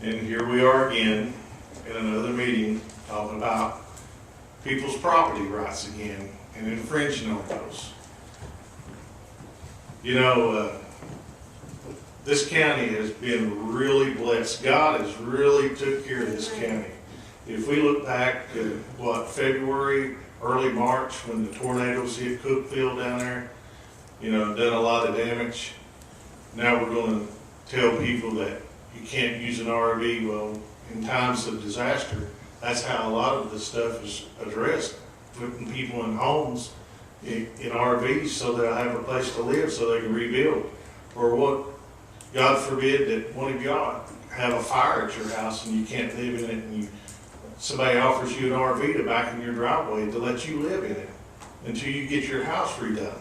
And here we are again in another meeting talking about people's property rights again and infringing on those. You know, this county has been really blessed. God has really took care of this county. If we look back to, February, early March, when the tornadoes hit Cookville down there, you know, done a lot of damage. Now we're going to tell people that you can't use an RV. Well, in times of disaster, that's how a lot of this stuff is addressed, putting people in homes in RVs so they'll have a place to live so they can rebuild. Or what, God forbid that one of y'all have a fire at your house and you can't live in it, and somebody offers you an RV to back in your driveway to let you live in it until you get your house redone.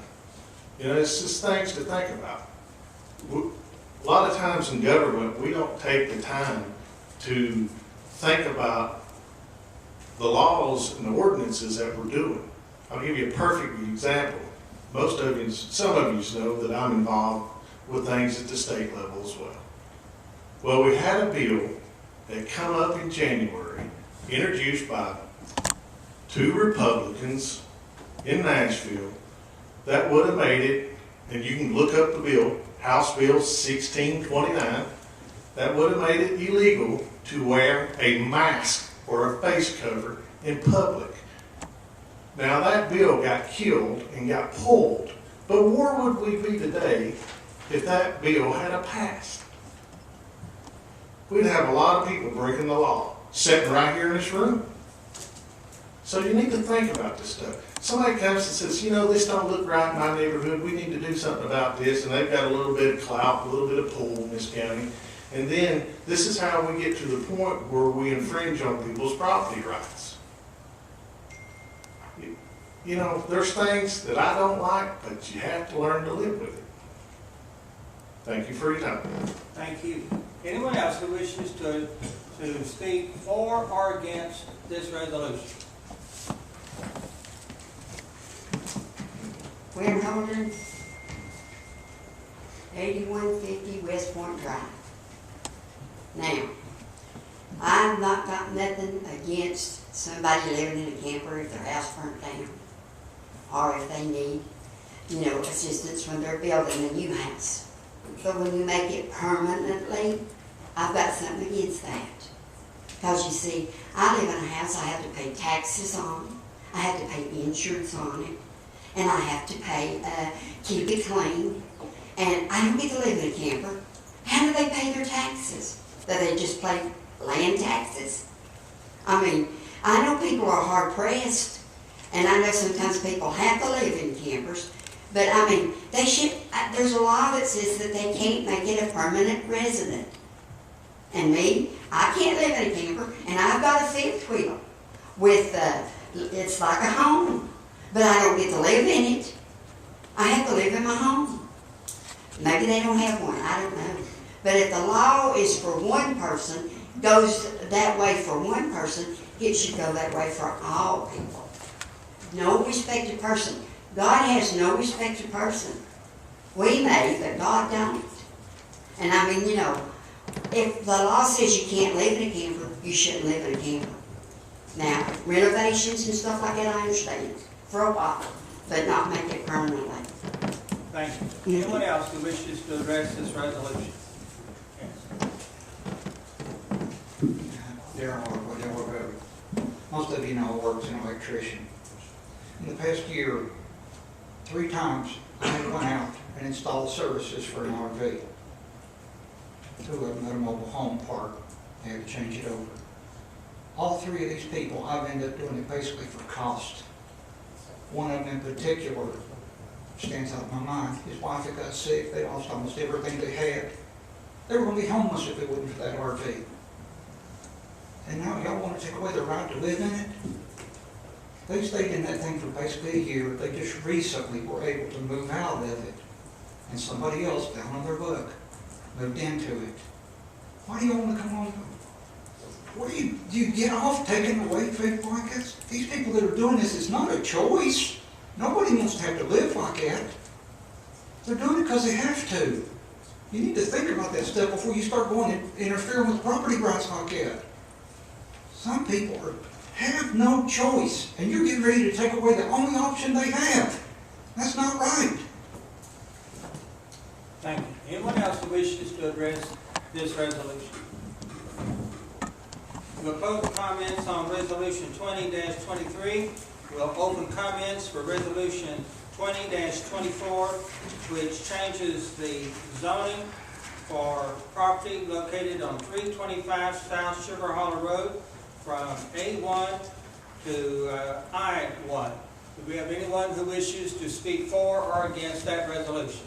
You know, it's just things to think about. A lot of times in government, we don't take the time to think about the laws and the ordinances that we're doing. I'll give you a perfect example. Most of you, some of you know that I'm involved with things at the state level as well. Well, we had a bill that come up in January, introduced by 2 Republicans in Nashville, that would have made it, and you can look up the bill, House Bill 1629, that would have made it illegal to wear a mask or a face cover in public. Now that bill got killed and got pulled, but where would we be today if that bill had passed? We'd have a lot of people breaking the law, sitting right here in this room. So you need to think about this stuff. Somebody comes and says, you know, this don't look right in my neighborhood, we need to do something about this, and they've got a little bit of clout, a little bit of pull in this county, and then this is how we get to the point where we infringe on people's property rights. You know, there's things that I don't like, but you have to learn to live with it. Thank you for your time. Thank you. Anyone else who wishes to speak for or against this resolution? Gwen Holden, 8150 West Point Drive. Now, I've not got nothing against somebody living in a camper if their house burnt down, or if they need, you know, assistance when they're building a new house. But when you make it permanently, I've got something against that. Because you see, I live in a house I have to pay taxes on, I have to pay insurance on it, and I have to pay, keep it clean, and I don't get to live in a camper. How do they pay their taxes? Do they just pay land taxes? I mean, I know people are hard pressed, and I know sometimes people have to live in campers, but I mean, they should, there's a law that says that they can't make it a permanent resident. And me, I can't live in a camper, and I've got a fifth wheel with, it's like a home. But I don't get to live in it. I have to live in my home. Maybe they don't have one, I don't know. But if the law is for one person, goes that way for one person, it should go that way for all people. No respected person. God has no respected person. We may, but God don't. And I mean, you know, if the law says you can't live in a camper, you shouldn't live in a camper. Now, renovations and stuff like that, I understand. For a while, but not make it permanently. Thank you. Anyone else who wishes to address this resolution? Most of you know I work as an electrician. In the past year, 3 times I went out and installed services for an RV. 2 of them at a mobile home park. They had to change it over. All 3 of these people, I've ended up doing it basically for cost. One of them in particular stands out in my mind. His wife had got sick. They lost almost everything they had. They were going to be homeless if it wasn't for that RV. And now y'all want to take away their right to live in it? They stayed in that thing for basically a year. They just recently were able to move out of it. And somebody else down on their luck moved into it. Why do you want to come on? What do you get off taking away people like this? These people that are doing this, it's not a choice. Nobody wants to have to live like that. They're doing it because they have to. You need to think about that stuff before you start going and interfering with property rights like that. Some people have no choice, and you're getting ready to take away the only option they have. That's not right. Thank you. Anyone else who wishes to address this resolution? We'll close the comments on resolution 20-23. We'll open comments for resolution 20-24, which changes the zoning for property located on 325 South Sugar Hollow Road from A1 to I1. Do we have anyone who wishes to speak for or against that resolution?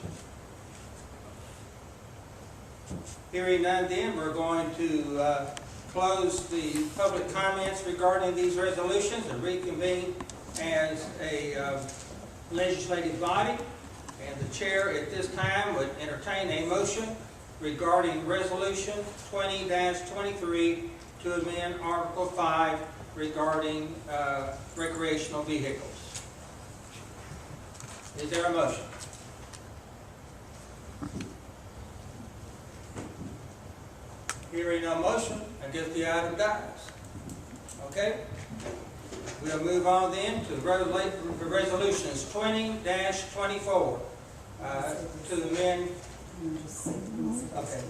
Hearing none, then we're going to close the public comments regarding these resolutions and reconvene as a legislative body. And the chair at this time would entertain a motion regarding resolution 20-23 to amend Article 5 regarding recreational vehicles. Is there a motion? Hearing no motion, I guess the item dies. Okay? We'll move on then to resolutions 20-24 to amend. Okay.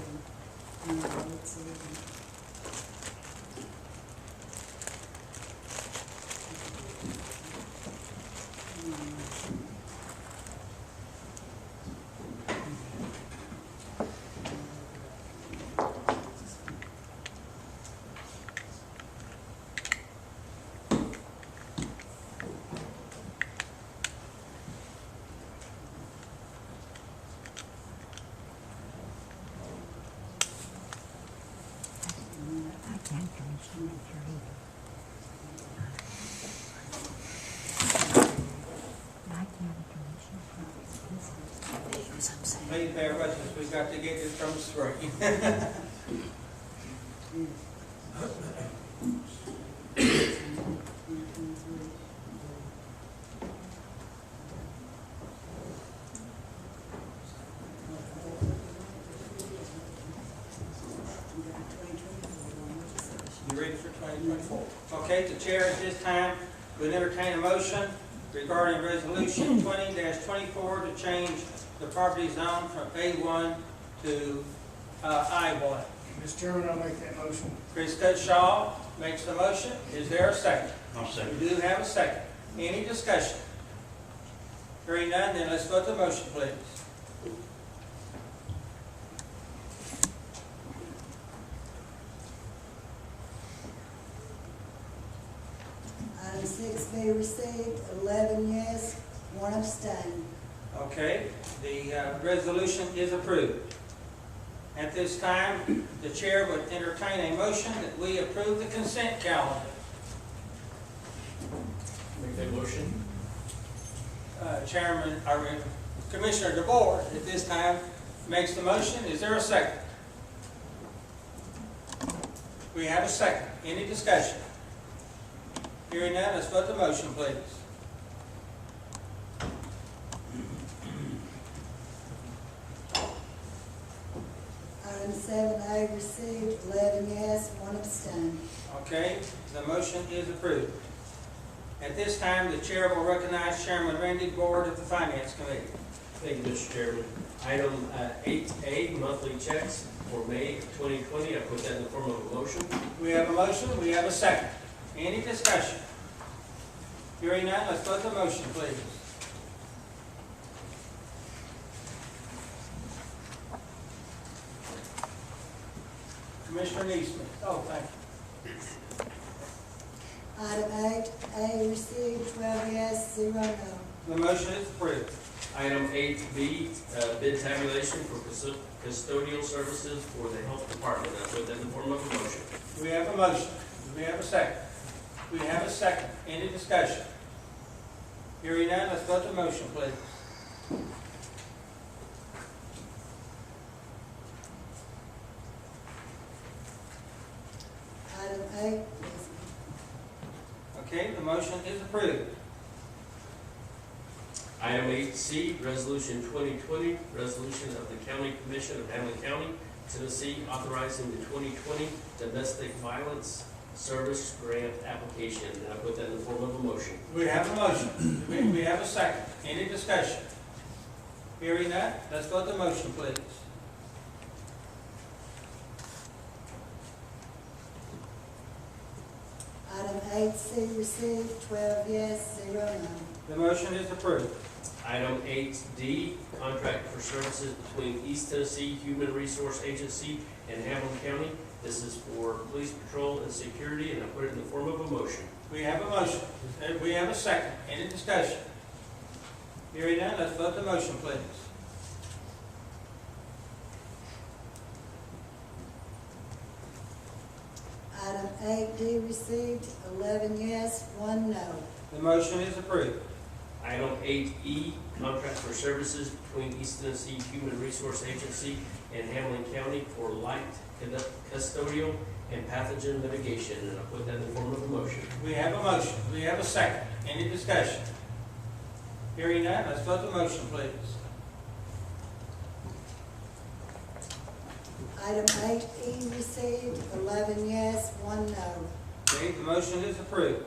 Please bear with us, we've got to get this from the screen. You ready for 2024? Okay, the chair at this time would entertain a motion regarding resolution 20-24 to change the property zone from A1 to I1. Mr. Chairman, I'll make that motion. Chris Cutshaw makes the motion. Is there a second? I'll second. We do have a second. Any discussion? Hearing none, then let's vote the motion, please. Item 6B received, 11 yes, 1 abstain. Okay, the resolution is approved. At this time, the chair would entertain a motion that we approve the consent calendar. Make that motion. Commissioner DeBoer at this time makes the motion. Is there a second? We have a second. Any discussion? Hearing none, let's vote the motion, please. Item 7A received, 11 yes, 1 abstain. Okay, the motion is approved. At this time, the chair will recognize Chairman Randy Board of the Finance Committee. Thank you, Mr. Chairman. Item 8A, monthly checks for May 2020. I put that in the form of a motion. We have a motion, we have a second. Any discussion? Hearing none, let's vote the motion, please. Commissioner Neesmith. Oh, thank you. Item 8A received, 12 yes, 0 no. The motion is approved. Item 8B, bid tabulation for custodial services for the health department. I put that in the form of a motion. We have a motion. Do we have a second? We have a second. Any discussion? Hearing none, let's vote the motion, please. Item 8, Okay, the motion is approved. Item 8C, Resolution 2020, Resolution of the County Commission of Hamlin County, Tennessee, authorizing the 2020 Domestic Violence Service Grant Application. And I put that in the form of a motion. We have a motion. We have a second. Any discussion? Hearing none, let's vote the motion, please. Item 8C received, 12 yes, 0 no. The motion is approved. Item 8D, Contract for Services between East Tennessee Human Resource Agency and Hamlin County. This is for police patrol and security, and I put it in the form of a motion. We have a motion. We have a second. Any discussion? Hearing none, let's vote the motion, please. Item 8D received, 11 yes, 1 no. The motion is approved. Item 8E, Contract for Services between East Tennessee Human Resource Agency and Hamlin County for light custodial and pathogen mitigation, and I put that in the form of a motion. We have a motion. We have a second. Any discussion? Hearing none, let's vote the motion, please. Item 8E received, 11 yes, 1 no. Okay, the motion is approved.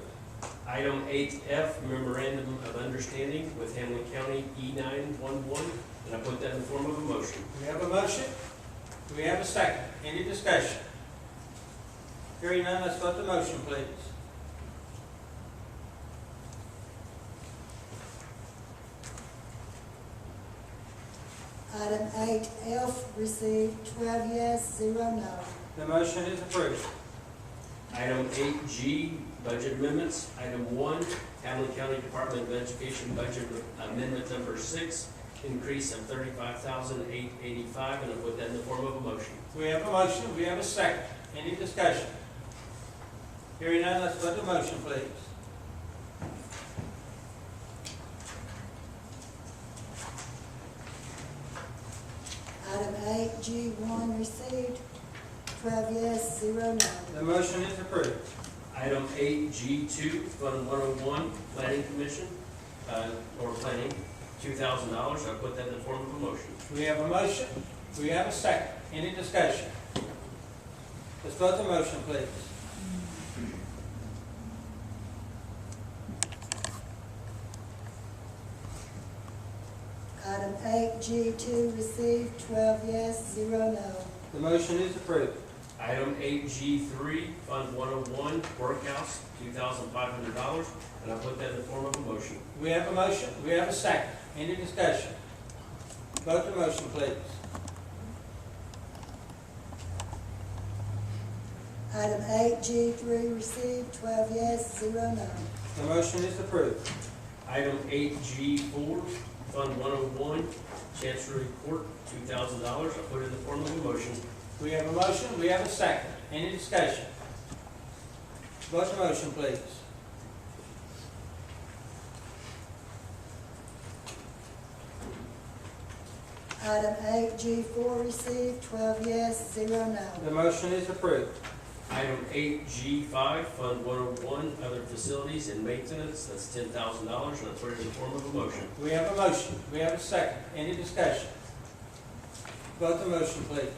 Item 8F, Memorandum of Understanding with Hamlin County E911, and I put that in the form of a motion. We have a motion. We have a second. Any discussion? Hearing none, let's vote the motion, please. Item 8F received, 12 yes, 0 no. The motion is approved. Item 8G, Budget Amendments. Item 1, Hamlin County Department of Education Budget Amendment Number 6, increase of $35,885, and I put that in the form of a motion. We have a motion. We have a second. Any discussion? Hearing none, let's vote the motion, please. Item 8G1 received, 12 yes, 0 no. The motion is approved. Item 8G2, Fund 101, Planning Commission, or Planning, $2,000. I put that in the form of a motion. We have a motion. We have a second. Any discussion? Let's vote the motion, please. Item 8G2 received, 12 yes, 0 no. The motion is approved. Item 8G3, Fund 101, Workhouse, $2,500, and I put that in the form of a motion. We have a motion. We have a second. Any discussion? Vote the motion, please. Item 8G3 received, 12 yes, 0 no. The motion is approved. Item 8G4, Fund 101, Chancery Court, $2,000. I put it in the form of a motion. We have a motion. We have a second. Any discussion? Vote the motion, please. Item 8G4 received, 12 yes, 0 no. The motion is approved. Item 8G5, Fund 101, Other Facilities and Maintenance, that's $10,000, and I put it in the form of a motion. We have a motion. We have a second. Any discussion? Vote the motion, please.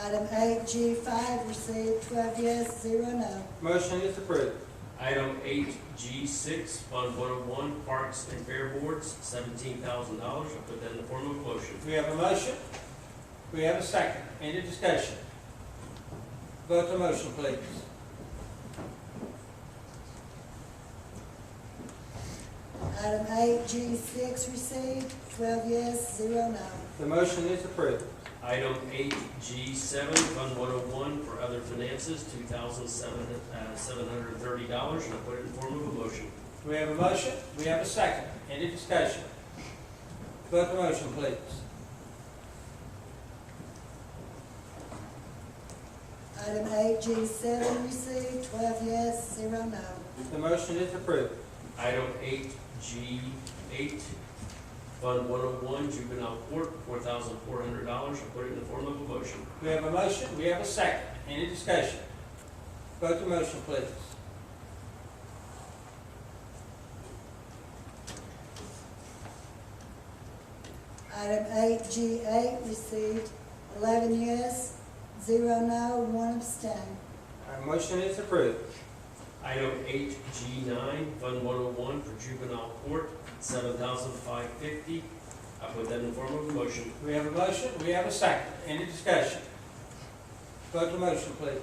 Item 8G5 received, 12 yes, 0 no. Motion is approved. Item 8G6, Fund 101, Parks and Fair Boards, $17,000, I put that in the form of a motion. We have a motion. We have a second. Any discussion? Vote the motion, please. Item 8G6 received, 12 yes, 0 no. The motion is approved. Item 8G7, Fund 101, for other finances, $2,730, and I put it in the form of a motion. We have a motion. We have a second. Any discussion? Vote the motion, please. Item 8G7 received, 12 yes, 0 no. The motion is approved. Item 8G8, Fund 101, Juvenile Court, $4,400, I put it in the form of a motion. We have a motion. We have a second. Any discussion? Vote the motion, please. Item 8G8 received 11 yes, 0 no, 1 abstain. Motion is approved. Item 8G9, Fund 101 for juvenile court, $7,550. I put that in the form of a motion. We have a motion, we have a second. Any discussion? Vote the motion, please.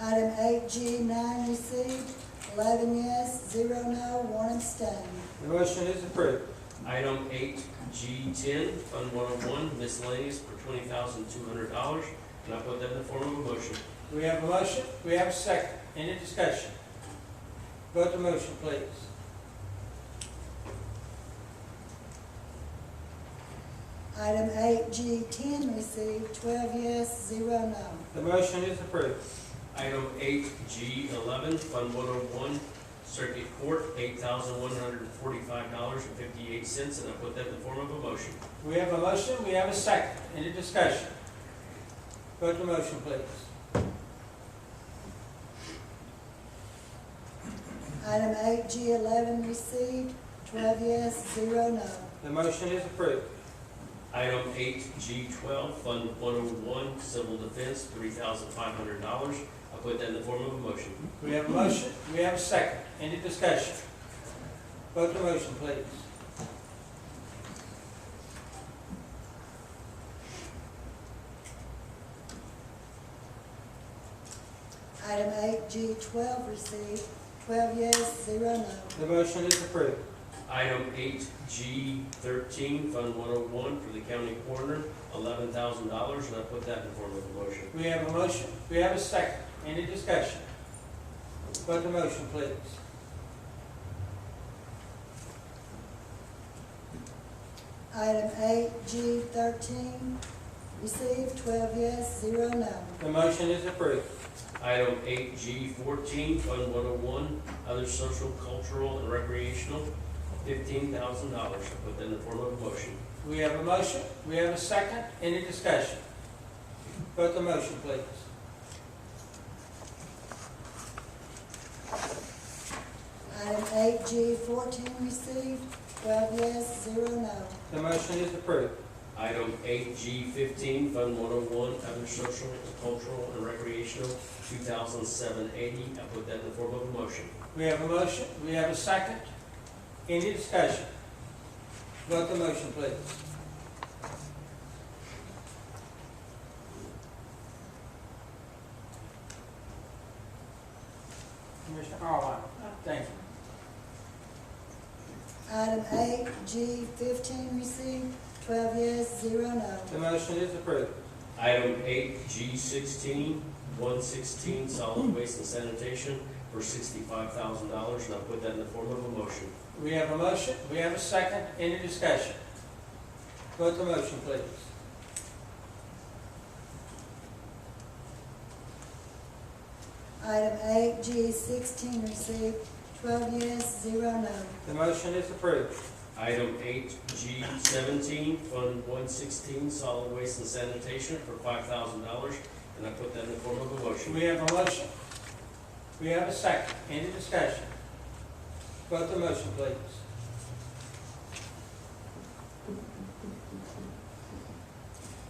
Item 8G9 received 11 yes, 0 no, 1 abstain. The motion is approved. Item 8G10, Fund 101, miscellaneous for $20,200. And I put that in the form of a motion. We have a motion, we have a second. Any discussion? Vote the motion, please. Item 8G10 received 12 yes, 0 no. The motion is approved. Item 8G11, Fund 101, Circuit Court, $8,145.58, and I put that in the form of a motion. We have a motion, we have a second. Any discussion? Vote the motion, please. Item 8G11 received 12 yes, 0 no. The motion is approved. Item 8G12, Fund 101, Civil Defense, $3,500. I put that in the form of a motion. We have a motion, we have a second. Any discussion? Vote the motion, please. Item 8G12 received 12 yes, 0 no. The motion is approved. Item 8G13, Fund 101 for the county coroner, $11,000, and I put that in the form of a motion. We have a motion, we have a second. Any discussion? Vote the motion, please. Item 8G13 received 12 yes, 0 no. The motion is approved. Item 8G14, Fund 101, other social, cultural, and recreational, $15,000. I put that in the form of a motion. We have a motion, we have a second. Any discussion? Vote the motion, please. Item 8G14 received 12 yes, 0 no. The motion is approved. Item 8G15, Fund 101, other social, cultural, and recreational, $2,780. I put that in the form of a motion. We have a motion, we have a second. Any discussion? Vote the motion, please. Commissioner Arline, thank you. Item 8G15 received 12 yes, 0 no. The motion is approved. Item 8G16, 116, solid waste and sanitation for $65,000, and I put that in the form of a motion. We have a motion, we have a second. Any discussion? Vote the motion, please. Item 8G16 received 12 yes, 0 no. The motion is approved. Item 8G17, Fund 116, solid waste and sanitation for $5,000, and I put that in the form of a motion. We have a motion, we have a second. Any discussion? Vote the motion, please.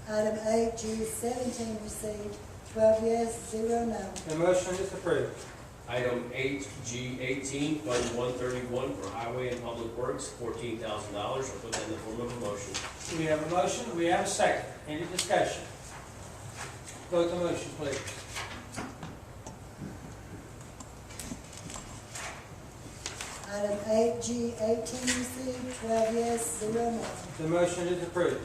Item 8G17 received 12 yes, 0 no. The motion is approved. Item 8G18, Fund 131 for highway and public works, $14,000, I put that in the form of a motion. We have a motion, we have a second. Any discussion? Vote the motion, please. Item 8G18 received 12 yes, 0 no. The motion is approved.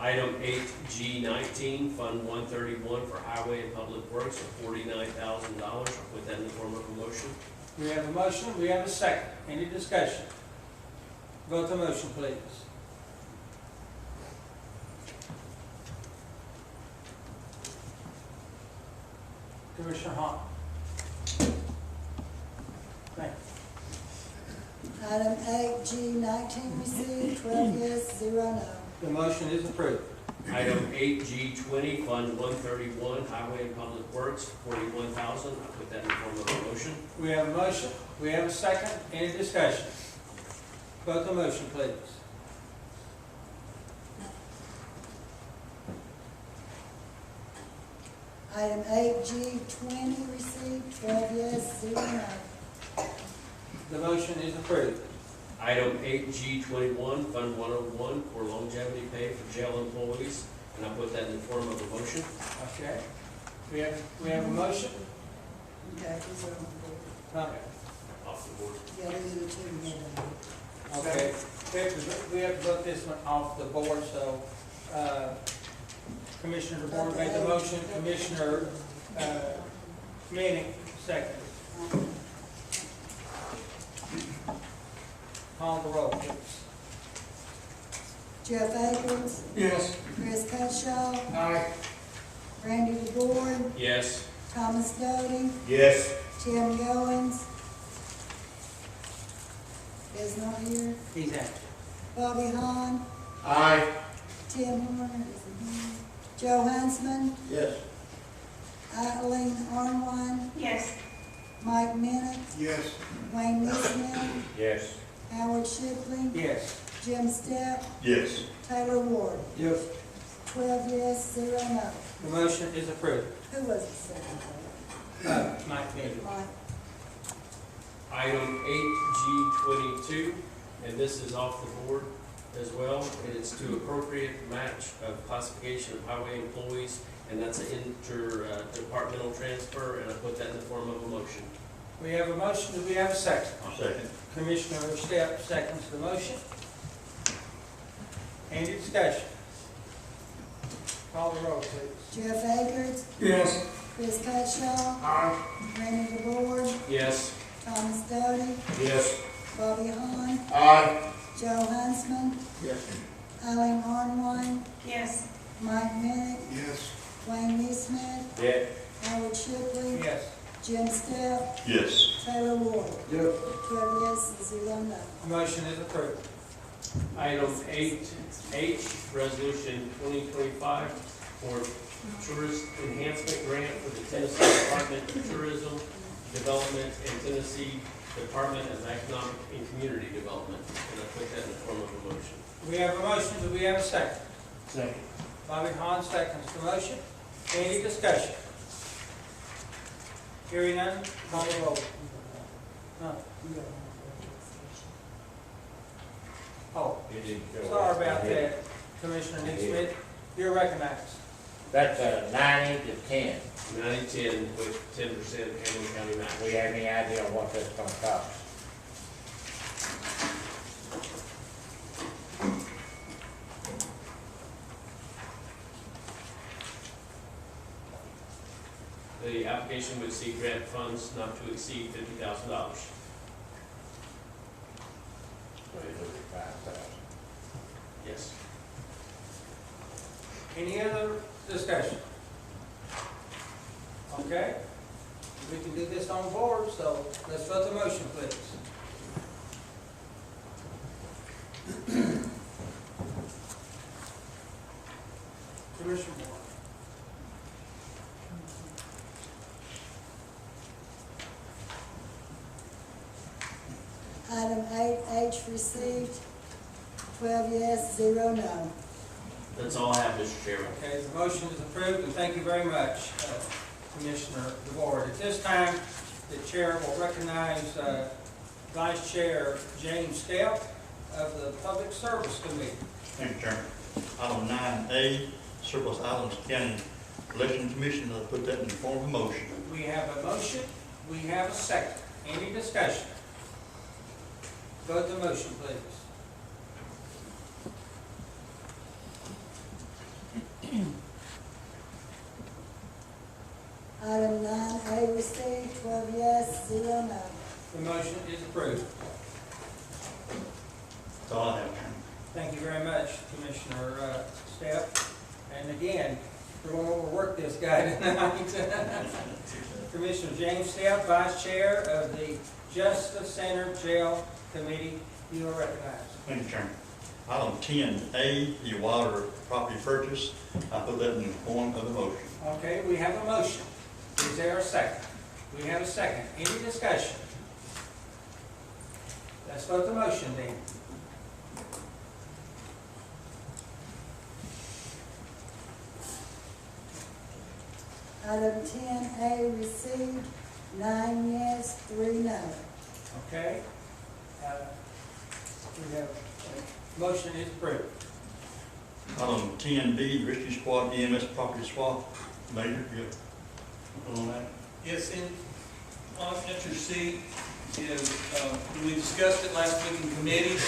Item 8G19, Fund 131 for highway and public works for $49,000, I put that in the form of a motion. We have a motion, we have a second. Any discussion? Vote the motion, please. Commissioner Hall. Thank you. Item 8G19 received 12 yes, 0 no. The motion is approved. Item 8G20, Fund 131, Highway and Public Works, $41,000. I put that in the form of a motion. We have a motion, we have a second, any discussion? Vote the motion, please. Item 8G20 received, 12 yes, 0 no. The motion is approved. Item 8G21, Fund 101, for longevity pay for jail employees, and I put that in the form of a motion. Okay. We have a motion? Okay, these are on the board. Off the board. Yeah, these are the two we had on. Okay. We have to vote this one off the board, so, Commissioner DeBoer made the motion, Commissioner, Manning, second. Call the roll, please. Jeff Akins, Yes. Chris Cutshaw, Aye. Randy DeBoer, Yes. Thomas Doty, Yes. Tim Goins. Is not here. He's out. Bobby Hahn, Aye. Tim Horner, isn't here. Joe Huntsman, Yes. Eileen Armwine, Yes. Mike Minnick, Yes. Wayne Neesmith, Yes. Howard Shipley, Yes. Jim Stepp, Yes. Taylor Ward. Yes. 12 yes, 0 no. The motion is approved. Who was the second? Mike Manning. Mike. Item 8G22, and this is off the board as well, and it's to appropriate match of classification of highway employees, and that's an interdepartmental transfer, and I put that in the form of a motion. We have a motion, do we have a second? I'll second. Commissioner Stepp seconds the motion. Any discussion? Call the roll, please. Jeff Akins, Yes. Chris Cutshaw, Aye. Randy DeBoer, Yes. Thomas Doty, Yes. Bobby Hahn, Aye. Joe Huntsman, Yes. Eileen Armwine, Yes. Mike Minnick, Yes. Wayne Neesmith, Yes. Howard Shipley, Yes. Jim Stepp, Yes. Taylor Ward. Yes. 12 yes, 0 no. The motion is approved. Item 8H, Resolution 2025 for Tourist Enhancement Grant for the Tennessee Department of Tourism Development and Tennessee Department of Economic and Community Development, and I put that in the form of a motion. We have a motion, do we have a second? Second. Bobby Hahn seconds the motion. Any discussion? Hearing none, call the roll. No. Oh, sorry about that, Commissioner Neesmith. You're recognized. That's 90 to 10. 90-10 with 10% Hamilton County Do match. we have any idea on what that's gonna cost? The application would seek grant funds not to exceed $50,000. So you look at 5,000. Yes. Any other discussion? Okay, we can do this on board, so let's vote the motion, please. Commissioner Moore. Item 8H received, 12 yes, 0 no. That's all I have, Mr. Chairman. Okay, the motion is approved, and thank you very much, Commissioner DeBoer. At this time, the chair will recognize Vice Chair James Stepp of the Public Service Committee. Thank you, Chairman. Item 9A, Surplus Islands County Election Commission, I'll put that in the form of a motion. We have a motion, we have a second. Any discussion? Vote the motion, please. Item 9A received, 12 yes, 0 no. The motion is approved. That's all I have, Chairman. Thank you very much, Commissioner Stepp. And again, we're going to overwork this guy tonight. Commissioner James Stepp, Vice Chair of the Justice Center Jail Committee, you are recognized. Thank you, Chairman. Item 10A, the water property purchase. I put that in the form of a motion. Okay, we have a motion. Is there a second? We have a second. Any discussion? Let's vote the motion then. Item 10A received, 9 yes, 3 no. Okay? We have, motion is approved. Item 10B, rescue squad EMS property swap. Major, you have on that? Yes, and on your seat is, we discussed it last week in committee.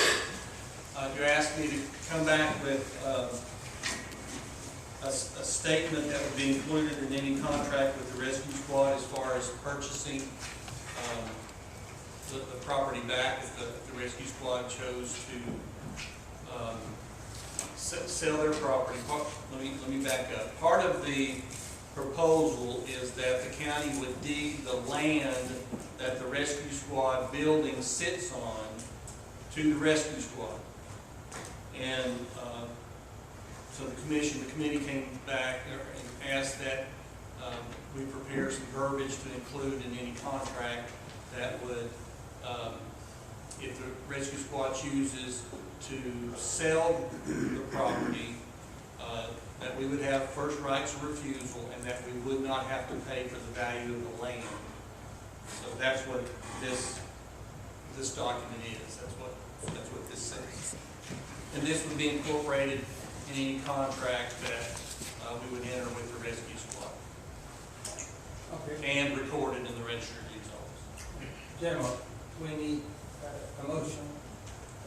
You asked me to come back with a statement that would be included in any contract with the rescue squad as far as purchasing the property back if the rescue squad chose to sell their property. Let me back up. Part of the proposal is that the county would deed the land that the rescue squad building sits on to the rescue squad. And so the committee came back and asked that we prepare some verbiage to include in any contract that would, if the rescue squad chooses to sell the property, that we would have first rights of refusal and that we would not have to pay for the value of the land. So that's what this document is. That's what this says. And this would be incorporated in any contract that we would enter with the rescue squad Okay. and recorded in the register of deeds office. Gentlemen, we need a motion.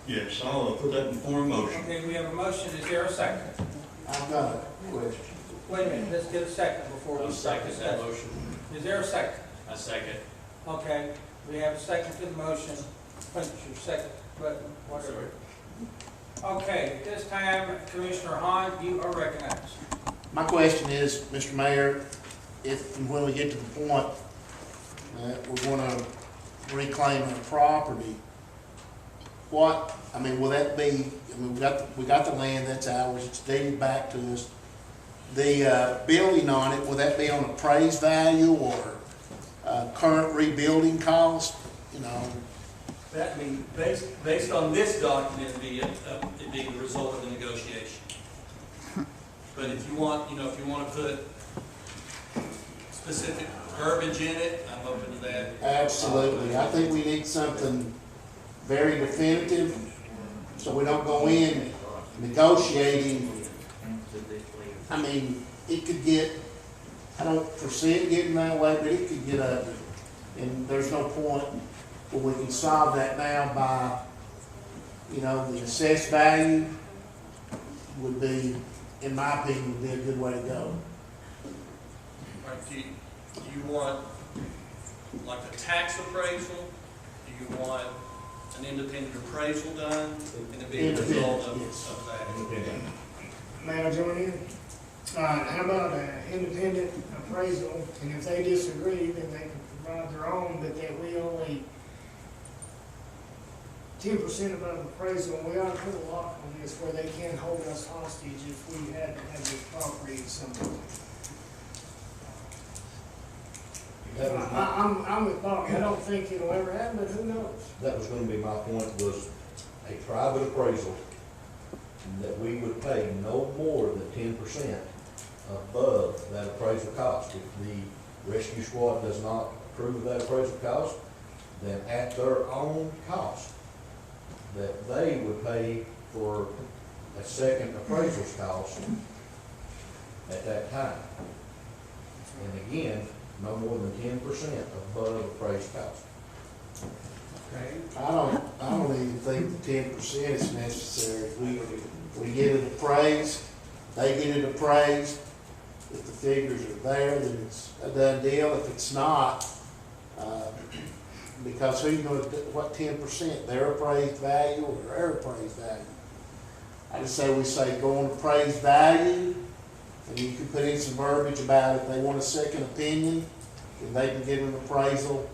Yes, I'll put that in form of motion. Okay, we have a motion. Is there a second? I've got a question. Wait a minute, let's get a second before we I'll start second this that session. motion. Is there a second? I second. Okay, we have a second to the motion. Punch your second button, whatever. Okay, at this time, Commissioner Hahn, you are recognized. My question is, Mr. Mayor, if and when we get to the point that we're gonna reclaim our property, will that be, we got the land, that's ours, it's deeded back to us. The building on it, will that be on appraised value or current rebuilding cost, That means, based on this document, it'd be the result of the negotiation. But if you want, if you want to put specific verbiage in it, I'm open to that. Absolutely. I think we need something very definitive, so we don't go in negotiating. It could get, I don't foresee it getting that way, but it could get ugly. And there's no point where we can solve that now by, the assessed value would be, in my opinion, would be a good way to go. Right, do you want like a tax appraisal? Do you want an independent appraisal done? And it'd be a result of that. May I join in? How about an independent appraisal, and if they disagree, then they can provide their own, but that we only 10% above appraisal, and we ought to put a lock on this where they can't hold us hostage if we had to have this property at some point. I'm with Bob. I don't think it'll ever happen, but who knows? That was gonna be my point, was a private appraisal, that we would pay no more than 10% above that appraisal cost. If the rescue squad does not approve that appraisal cost, then at their own cost, that they would pay for a second appraisal's cost at that time. And again, no more than 10% above appraised cost. Okay. I don't even think the 10% is necessary. We get it appraised, they get it appraised. If the figures are there, then it's a done deal. If it's not, because who's gonna, what 10%? Their appraised value or their appraised value? I just say we say go on appraised value, and you can put in some verbiage about if they want a second opinion, then they can get an appraisal,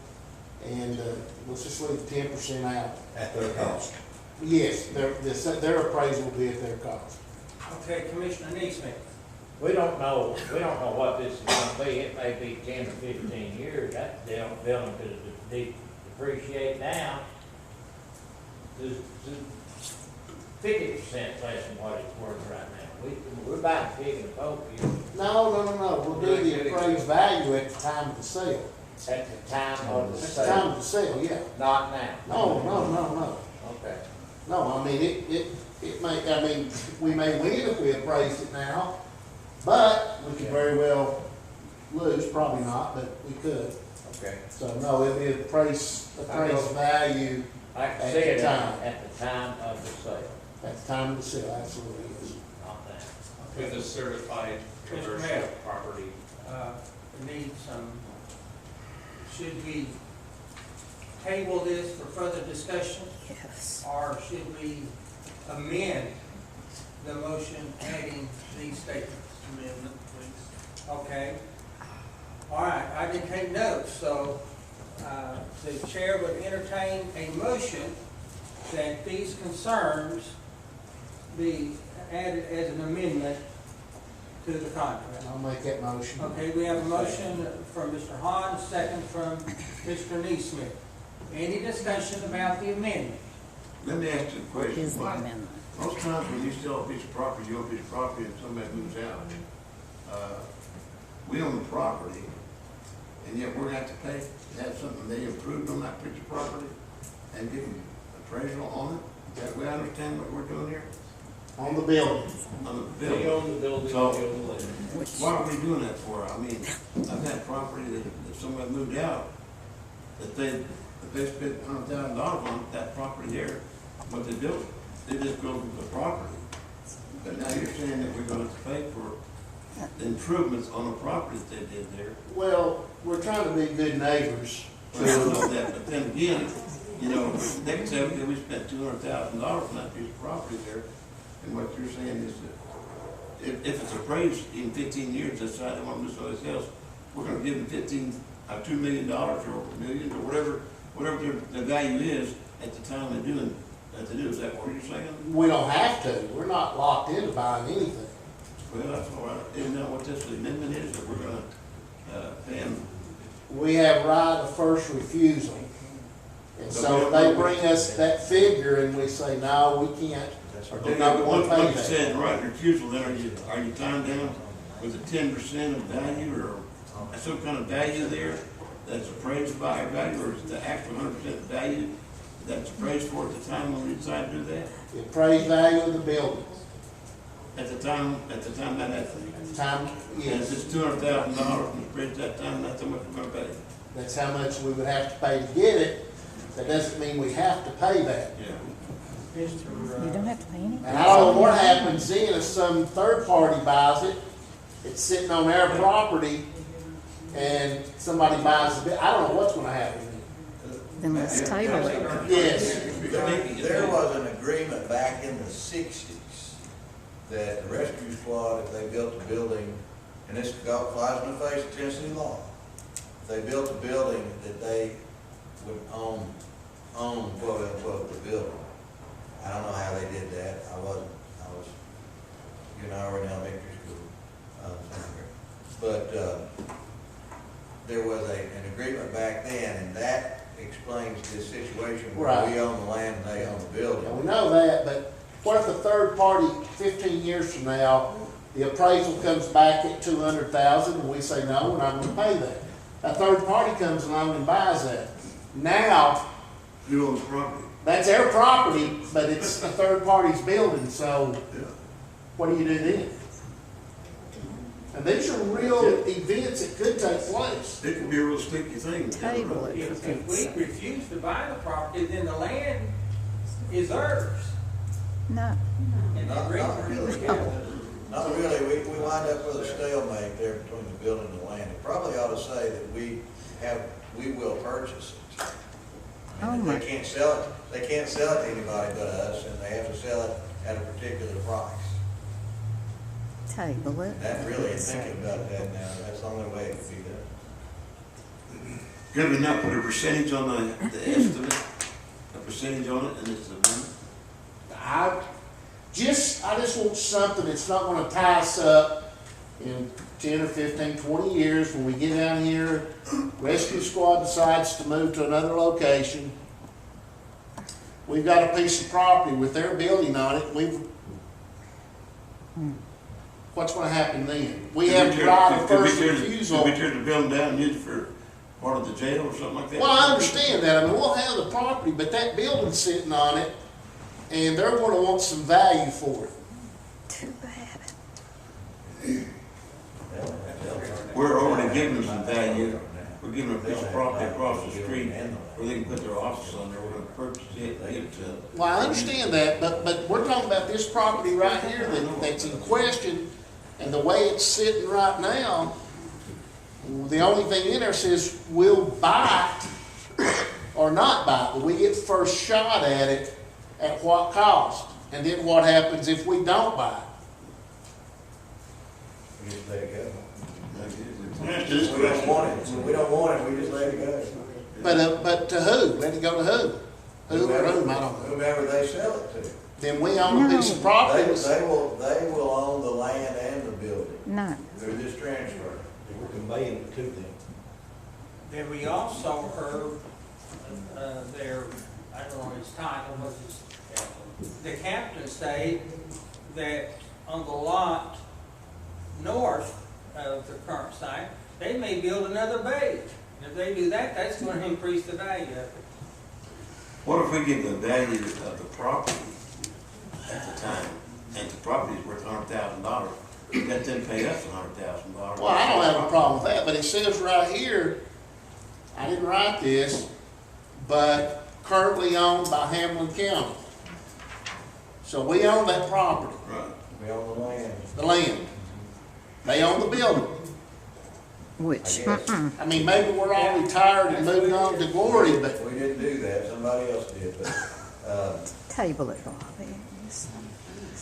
and let's just leave 10% out. At their cost. Yes, their appraisal will be at their cost. Okay, Commissioner Neesmith. We don't know what this is gonna be, it may be 10 or 15 years, that building could depreciate now to 50% less than what it's worth right now. We're about to pick and poke here No, we'll do the appraised value at the time of the sale. at the time of the At the time sale, of the sale, yeah. not now. No. Okay. No, I mean, it may, I mean, we may win if we appraised it now, but we could very well lose, probably not, but we could. Okay. So, no, it'll be appraised value I can At see the it time. at the time of the sale, at the time of the sale, absolutely is. not now. With a certified Mr. commercial Mayor. property. Need some, should we table this for further discussion? Yes. Or should we amend the motion adding these statements? Amendment, please. Okay. All right, I didn't take notes, so the chair would entertain a motion that these concerns be added as an amendment to the contract. I'll make that motion. Okay, we have a motion from Mr. Hahn, a second from Mr. Neesmith. Any discussion about the amendment? Let me ask you a question. Is the amendment. Most times when you sell a piece of property, you own a piece of property and somebody moves out. We own the property, and yet we're gonna have to pay to have something they improved on that piece of property and give them appraisal on it. Is that way I understand what we're doing here? On the building. On the They building. own the building, they So- own the land. Why are we doing that for? I mean, I've had property that if somebody moved out, that they spent $100,000 on that property there, what they do, they just go with the property. But now you're saying that we're gonna have to pay for the improvements on the property that they did there. Well, we're trying to be good neighbors. Well, I know that, but then again, you know, they can say, okay, we spent $200,000 on that piece of property there, and what you're saying is that if it's appraised in 15 years, that's right, they want to do something else, we're gonna give them $2 million or $1 million, or whatever their value is at the time they do, is that what you're saying? We don't have to. We're not locked into buying anything. Well, that's all right, isn't that what this amendment is, that we're gonna, pay them? We have right of first refusal. And so if they bring us that figure and we say, no, we can't, or do not want to pay Like you that. said, right of refusal, then are you tying down with a 10% of value, or some kind of value there that's appraised by our value, or is it the actual 100% value that's appraised for at the time when we decide to do that? The appraised value of the building. At the time that happened? At the time, Yes, yes, it's $200,000 and appraised that time, that's how much we're gonna pay. that's how much we would have to pay to get it. That doesn't mean we have to pay that. Yeah. You don't have to pay anything. And I don't know what happens then if some third party buys it, it's sitting on their property, and somebody buys it. I don't know what's gonna happen. Then let's table it. Yes, There was an agreement back in the 60s that the rescue squad, if they built a building, and this flies in the face of Tennessee law, if they built a building, that they would own quote unquote the building. I don't know how they did that. You and I were in elementary school. But there was an agreement back then, and that explains this situation where Right. we own the land and they own the building. yeah, we know that, but what if the third party, 15 years from now, the appraisal comes back at 200,000 and we say, no, we're not gonna pay that. That third party comes along and buys that. Now, You own the property. that's their property, but it's a third party's building, so Yeah. what do you do then? And these are real events that could take place. It could be a real sticky thing. Table it. If we refuse to buy the property, then the land is theirs. No. And the Not really. Yeah. Not really, we wind up with a stalemate there between the building and the land. It probably ought to say that we will purchase it. Oh And my. they can't sell it to anybody but us, and they have to sell it at a particular price. Table it. That really, thinking about that now, that's the only way it could be done. Could we not put a percentage on the estimate, a percentage on it, and it's a amendment? something that's not gonna tie us up in 10 or 15, 20 years when we get down here, rescue squad decides to move to another location. We've got a piece of property with their building on it, what's gonna happen then? We have to right of first refusal. Could we tear the building down and use it for part of the jail or something like that? Well, I understand that, I mean, we'll have the property, but that building's sitting on it, and they're gonna want some value for it. Too bad. We're already giving them some value. We're giving them a piece of property across the street where they can put their office on there. We're gonna purchase it, give it to them. Well, I understand that, but we're talking about this property right here that's in question, and the way it's sitting right now, the only thing in there says we'll buy or not buy, but we get first shot at it at what cost, and then what happens if we don't buy it? We just let it go. That's We just don't want it, we don't want it, we just let it go. But to who? Let it go to who? Who or whom, I don't know. Whomever they sell it to. Then we own a piece of property. They will own the land and the building No. through this transfer. We're conveying it to them. Then we also heard, their, I don't know his title, was his, the captain said that on the lot north of the current site, they may build another bay. And if they do that, that's gonna increase the value of it. What if we give the value of the property at the time, and the property is worth $100,000, let them pay us $100,000? Well, I don't have a problem with that, but it says right here, I didn't write this, but currently owned by Hamlin County. So we own that property, Right. We own the land. the land. They own the building. Which, I mean, maybe we're all retired and moving on to glory, but We didn't do that, somebody else did, but, table it, Bobby.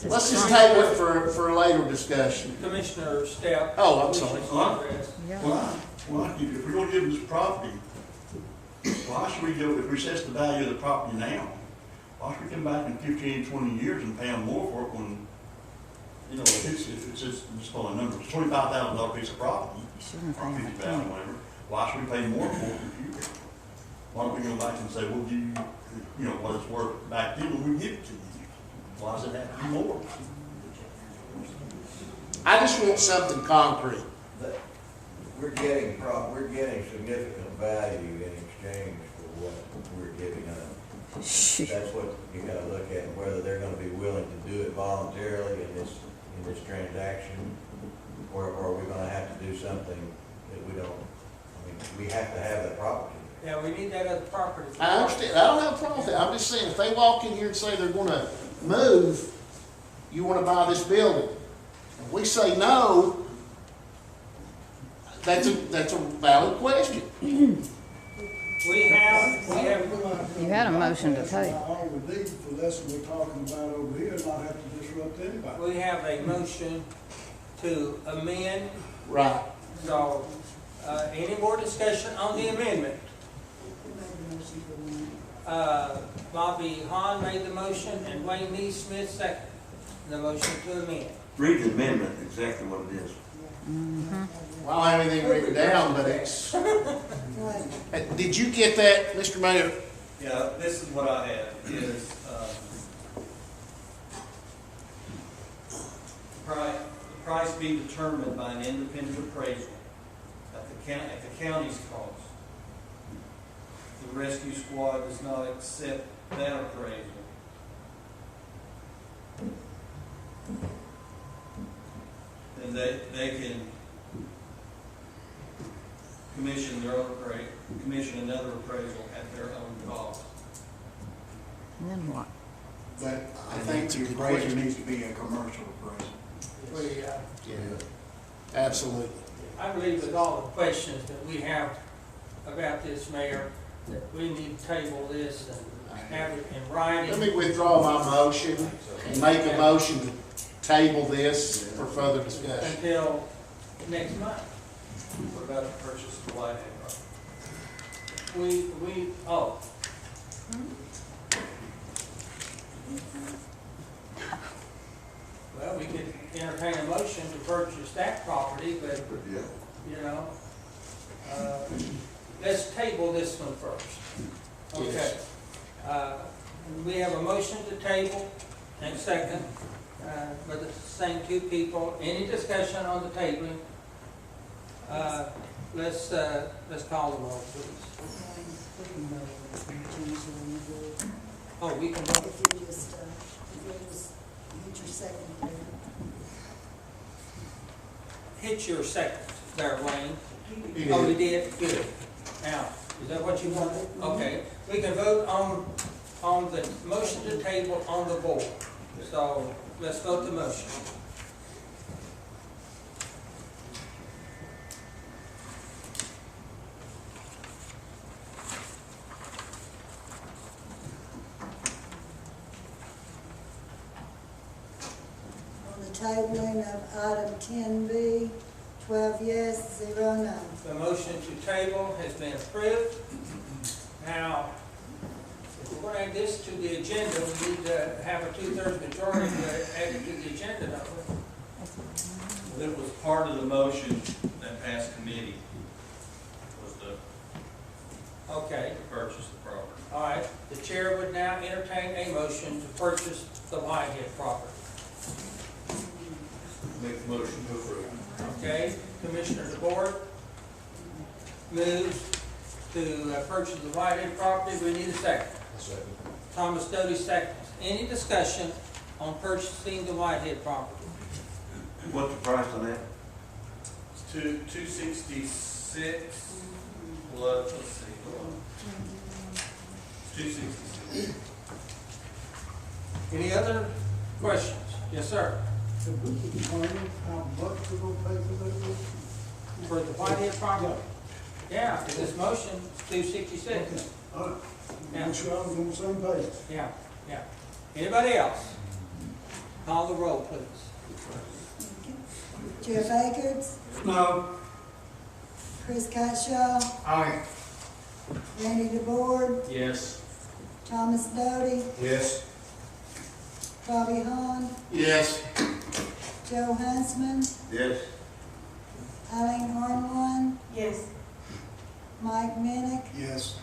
let's just table it for a later discussion. Commissioner Stepp. Oh, I'm sorry. Why, if we're gonna give them this property, why should we do, if we assess the value of the property now, why should we come back in 15, 20 years and pay them more for it when, you know, if it's just calling numbers, $25,000 piece of property, or 50,000, whatever, why should we pay more for it in the future? Why don't we go back and say, we'll give you, you know, what it's worth back then when we give it to you? Why does it have to be more? I just want something concrete. we're getting significant value in exchange for what we're giving up. That's what you gotta look at, whether they're gonna be willing to do it voluntarily in this transaction, or are we gonna have to do something that we don't, I mean, we have to have that property. Yeah, we need that other property. I understand, I don't have a problem with that, I'm just saying, if they walk in here and say they're gonna move, you wanna buy this building. If we say no, that's a valid question. We have, You had a motion to take. All we need for this we're talking about over here, not have to disrupt anybody. we have a motion to amend, Right. so, any more discussion on the amendment? Bobby Hahn made the motion and Wayne Neesmith seconded the motion to amend. Read the amendment, exactly what it is. Well, I don't have anything written down, but it's, did you get that, Mr. Mayor? Yeah, this is what I have, is, price be determined by an independent appraisal at the county's cost. The rescue squad does not accept that appraisal. Then they can commission their own commission another appraisal at their own cost. And then what? But I think the appraisal needs to be a commercial appraisal. We, Yeah, absolutely. I believe with all the questions that we have about this, Mayor, that we need to table this and have it in writing. Let me withdraw my motion and make a motion to table this for further discussion. Until next month. What about the purchase of the White Oh. Well, we can purchase that property, but, Yeah. you know, let's table this one first. Okay. Yes. We have a motion to table and second, by the same two people. Any discussion on the tabling? Let's call the roll, please. Oh, we can vote. If you just hit your second there. Hit your second there, Wayne. You Oh, we did. did? Good. Now, is that what you wanted? Okay. We can vote on the motion to table on the board. So let's vote the motion. On the tabling of item 10B, 12 yes, 0 no. The motion to table has been approved. Now, if we're going to add this to the agenda, we need to have a 2/3 majority to add it to the agenda, don't we? It was part of the motion that passed committee, was the Okay, purchase the property. all right. The chair would now entertain a motion to purchase the Whitehead property. Make the motion to approve. Okay, Commissioner DeBoer moves to purchase the Whitehead property. We need a second. Second. Thomas Doty seconds. Any discussion on purchasing the Whitehead property? What's the price on that? $266 plus, let's see, hold on. $266. Any other questions? Yes, sir. Could we determine how much we're gonna pay for that? For the Whitehead property? Yeah, for this motion, it's 266. All right, Yeah. make sure I was on the same page. Yeah, yeah. Anybody else? Call the roll, please. Jeff Akers, No. Chris Katshaw, Aye. Randy DeBoer, Yes. Thomas Doty, Yes. Bobby Hahn, Yes. Joe Huntsman, Yes. Eileen Hornwan, Yes. Mike Minnick, Yes.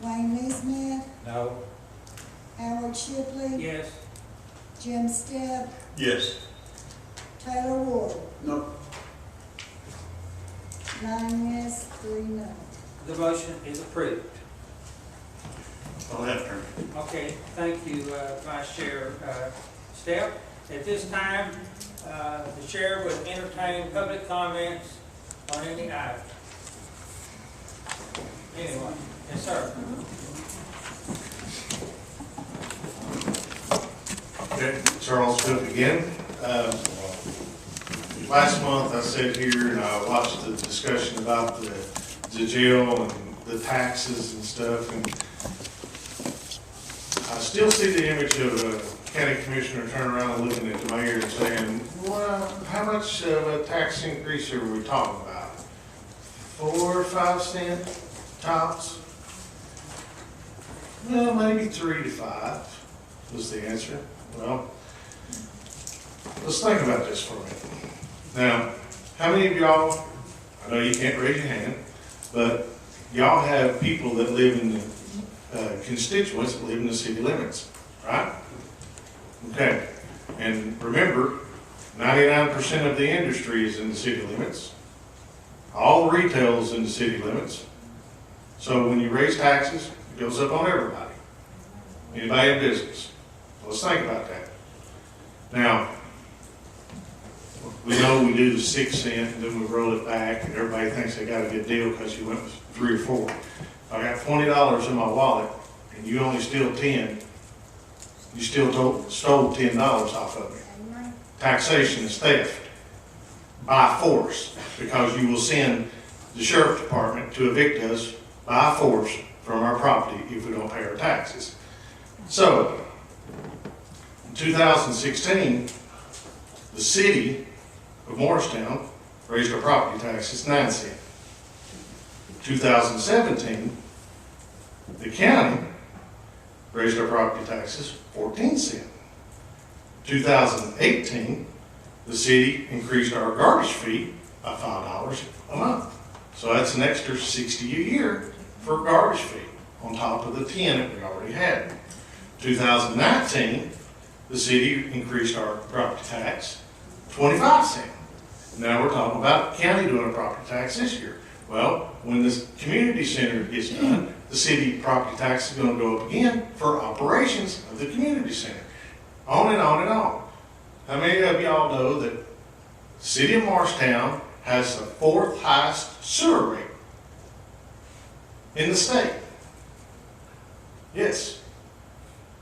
Wayne Neesmith, No. Howard Shipley, Yes. Jim Stepp, Yes. Taylor Ward. No. 9 yes, 3 no. The motion is approved. I'll have to. Okay, thank you, Vice Chair Stepp. At this time, the chair would entertain public comments on any item. Anyone? Yes, sir. Okay, Charles Cook again. Last month I sat here and I watched the discussion about the jail and the taxes and stuff, and I still see the image of a county commissioner turning around and looking at the mayor and saying, well, how much of a tax increase are we talking about? 4 or 5 cents tops? Well, maybe 3 to 5 was the answer. Well, let's think about this for a minute. Now, how many of y'all, I know you can't raise your hand, but y'all have people that live in the constituents that live in the city limits, right? Okay, and remember, 99% of the industry is in the city limits. All retail is in the city limits. So when you raise taxes, it goes up on everybody. Anybody in business. Let's think about that. Now, we know we do the 6 cent and then we roll it back and everybody thinks they got a good deal because you went with 3 or 4. I got $20 in my wallet and you only steal 10. You still stole $10 off of me. Taxation is theft by force, because you will send the sheriff department to evict us by force from our property if we don't pay our taxes. So, in 2016, the city of Morristown raised our property taxes 9 cents. 2017, the county raised our property taxes 14 cents. 2018, the city increased our garbage fee by $5 a month. So that's an extra $60 a year for a garbage fee on top of the 10 that we already had. 2019, the city increased our property tax 25 cents. Now we're talking about the county doing a property tax this year. Well, when this community center gets done, the city property tax is going to go up again for operations of the community center. On and on and on. How many of y'all know that the city of Morristown has the 4th highest sewer rate in the state? Yes.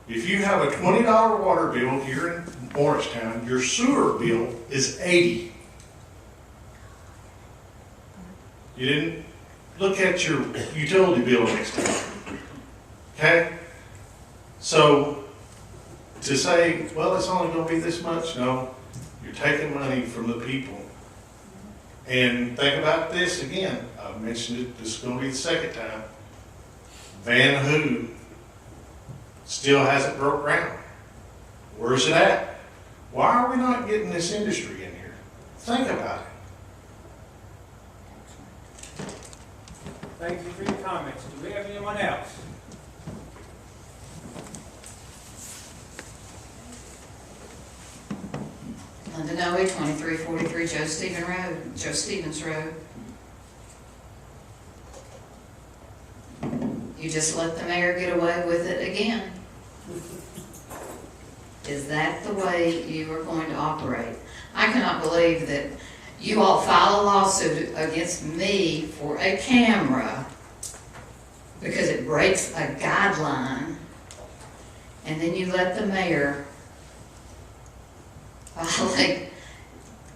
If you have a $20 water bill here in Morristown, your sewer bill is $80. You didn't look at your utility bill next time. Okay? So, to say, well, it's only going to be this much, no. You're taking money from the people. And think about this again. I've mentioned it, this is going to be the second time. Van Who still hasn't broke ground. Where's it at? Why are we not getting this industry in here? Think about it. Thank you for your comments. Do we have anyone else? Linda Noe, 2343 Joe Stevens Road. You just let the mayor get away with it again. Is that the way you are going to operate? I cannot believe that you all file a lawsuit against me for a camera because it breaks a guideline, and then you let the mayor violate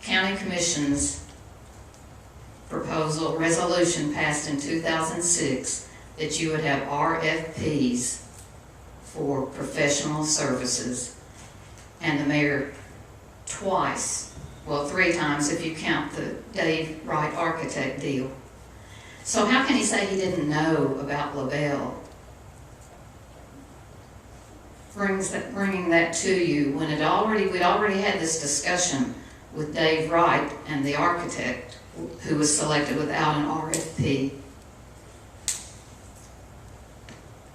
county commission's proposal, resolution passed in 2006, that you would have RFPs for professional services, and the mayor twice, well, 3 times if you count the Dave Wright architect deal. So how can he say he didn't know about LeBel? Bringing that to you when we'd already had this discussion with Dave Wright and the architect who was selected without an RFP.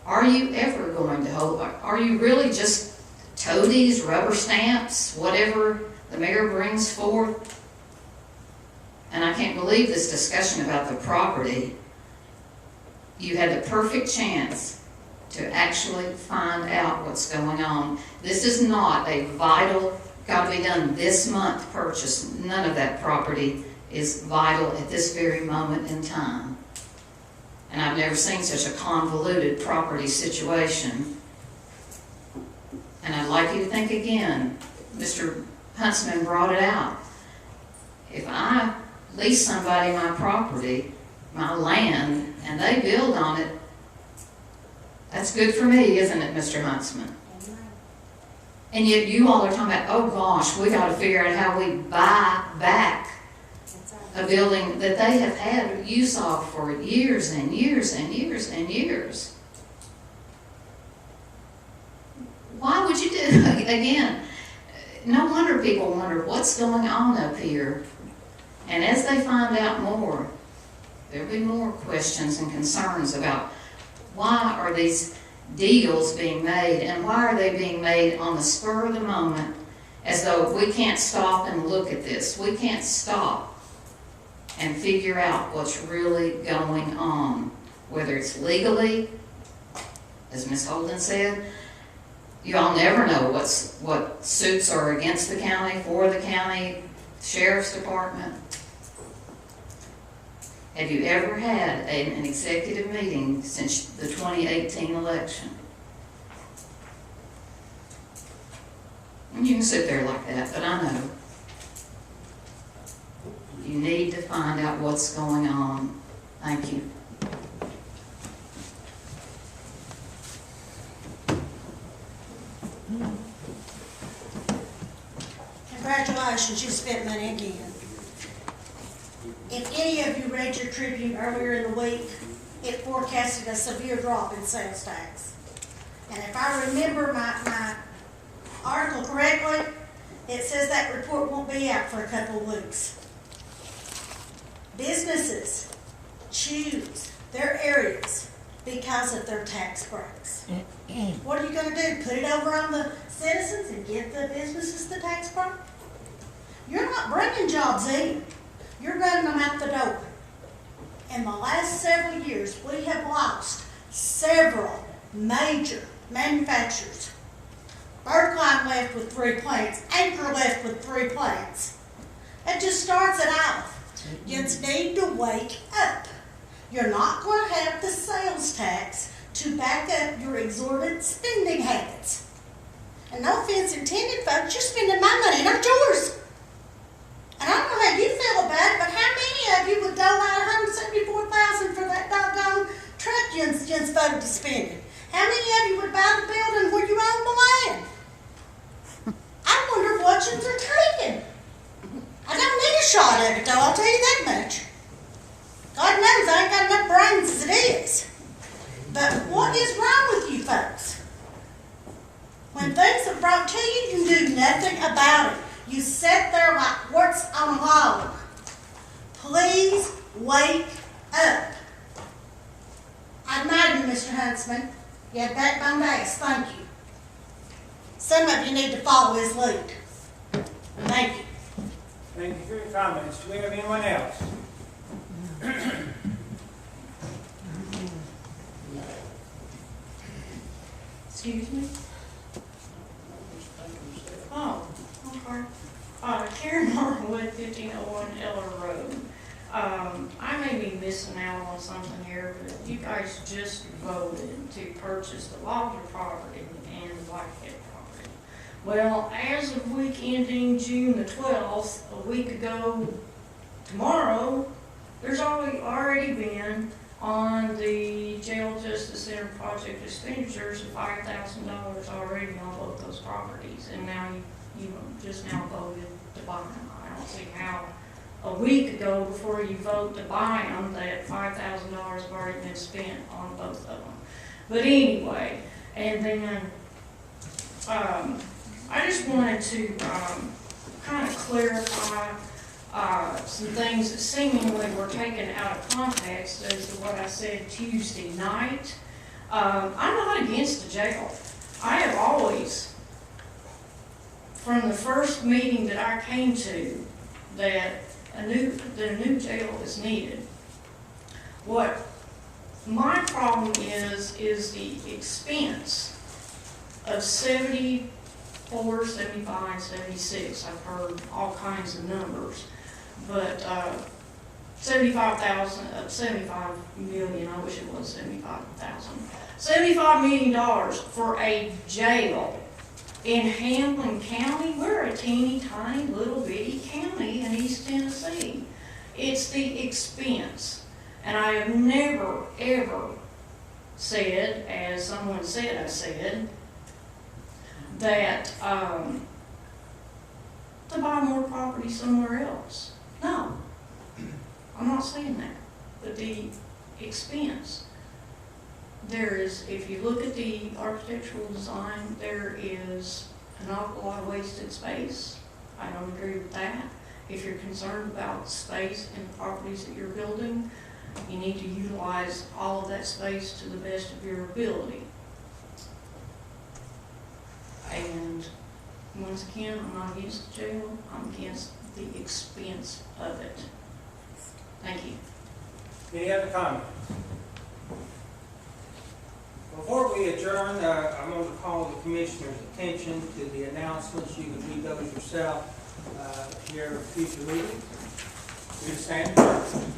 Are you ever going to hold, are you really just toadies, rubber stamps, whatever the mayor brings forth? And I can't believe this discussion about the property. You had the perfect chance to actually find out what's going on. This is not a vital, got to be done this month purchase. None of that property is vital at this very moment in time. And I've never seen such a convoluted property situation. And I'd like you to think again. Mr. Huntsman brought it out. If I lease somebody my property, my land, and they build on it, that's good for me, isn't it, Mr. Huntsman? And yet you all are talking about, oh gosh, we got to figure out how we buy back a building that they have had use of for years and years and years and years. Why would you do it? Again, no wonder people wonder what's going on up here. And as they find out more, there'll be more questions and concerns about why are these deals being made, and why are they being made on the spur of the moment, as though we can't stop and look at this. We can't stop and figure out what's really going on, whether it's legally, as Ms. Holden said. You all never know what suits are against the county, for the county, sheriff's department. Have you ever had an executive meeting since the 2018 election? And you can sit there like that, but I know. You need to find out what's going on. Thank you. Congratulations, you spent money again. If any of you read your Tribune earlier in the week, it forecasted a severe drop in sales tax. And if I remember my article correctly, it says that report won't be out for a couple of weeks. Businesses choose their areas because of their tax breaks. What are you gonna do, put it over on the citizens and give the businesses the tax break? You're not bringing jobs in, you're running them out the door. In the last several years, we have lost several major manufacturers. Birdline left with 3 plants, Anchor left with 3 plants. It just starts it off. You just need to wake up. You're not going to have the sales tax to back up your exorbitant spending habits. And no offense intended, folks, you're spending my money, not yours. And I don't know how you feel about it, but how many of you would dole out $174,000 for that doggone truck you just voted to spend it? How many of you would buy the building where you own the land? I wonder what you are taking. I don't need a shot at it, though, I'll tell you that much. God knows I ain't got enough brains as it is. But what is wrong with you folks? When things are brought to you, you do nothing about it. You sit there like warts on a log. Please wake up. I admire you, Mr. Huntsman. You had backbone to ask, thank you. Some of you need to follow his lead. Thank you. Thank you for your comments. Do we have anyone else? Excuse me? Oh, okay. Karen Marwood, 1501 Eller Road. I may be missing out on something here, but you guys just voted to purchase the Lawler property and the Blackhead property. Well, as of week ending June the 12th, a week ago tomorrow, there's already been on the Jail Justice Center project expenditures of $5,000 already on both those properties, and now you just now voted to buy them. I don't see how a week ago, before you vote to buy them, that $5,000 have already been spent on both of them. But anyway, and then I just wanted to kind of clarify some things that seemingly were taken out of context as to what I said Tuesday night. I'm not against the jail. I have always, from the first meeting that I came to, that a new jail is needed. What my problem is the expense of 74, 75, 76. I've heard all kinds of numbers, but 75 million, I wish it was 75,000. $75 million for a jail in Hamlin County. We're a teeny tiny little bitty county in East Tennessee. It's the expense. And I have never, ever said, as someone said I said, that to buy more property somewhere else. No, I'm not saying that. But the expense, there is, if you look at the architectural design, there is an awful lot of wasted space. I don't agree with that. If you're concerned about space in the properties that you're building, you need to utilize all of that space to the best of your ability. And once again, I'm not against the jail, I'm against the expense of it. Thank you. Any other comments? Before we adjourn, I'm going to call the commissioner's attention to the announcements. You can read those yourself here at future meetings. We stand adjourned.